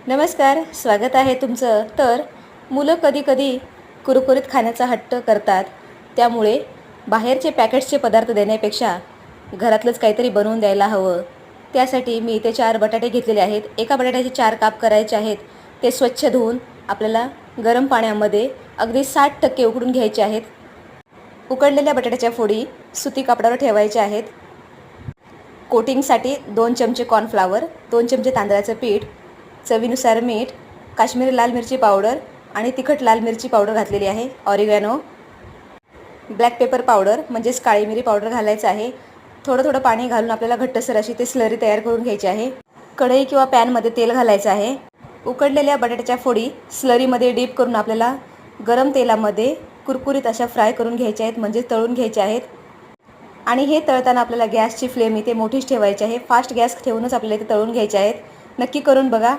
नमस्कार, स्वागत आहे तुमचं. तर मुलं कधी-कधी कुरकुरीत खाण्याचा हट्ट करतात. त्यामुळे बाहेरचे पॅकेट्सचे पदार्थ देण्यापेक्षा घरातलंच काहीतरी बनवून द्यायला हवं. त्यासाठी मी इथे 4 बटाटे घेतलेले आहेत. एका बटाट्याचे 4 काप करायचे आहेत. ते स्वच्छ धुवून आपल्याला गरम पाण्यामध्ये अगदी 60% उकडून घ्यायचे आहेत. उकडलेल्या बटाट्याच्या फोडी सुती कापडावर ठेवायच्या आहेत. कोटिंगसाठी 2 चमचे कॉर्नफ्लॉवर, 2 चमचे तांदळाचं पीठ, चवीनुसार मीठ, काश्मीरी लाल मिरची पावडर आणि तिखट लाल मिरची पावडर घातलेली आहे. ऑरिगॅनो, ब्लॅक पेपर पावडर म्हणजेच काळी मिरी पावडर घालायचं आहे. थोडं थोडं पाणी घालून आपल्याला घट्टसर अशी ते स्लरी तयार करून घ्यायची आहे. कढई किंवा पॅनमध्ये तेल घालायचं आहे. उकडलेल्या बटाट्याच्या फोडी स्लरीमध्ये डीप करून आपल्याला गरम तेलामध्ये कुरकुरीत अशा फ्राय करून घ्यायच्या आहेत, म्हणजे तळून घ्यायच्या आहेत. आणि हे तळताना आपल्याला गॅसची फ्लेम इथे मोठीच ठेवायची आहे. फास्ट गॅस ठेवूनच आपल्याला इथे तळून घ्यायचे आहेत. नक्की करून बघा.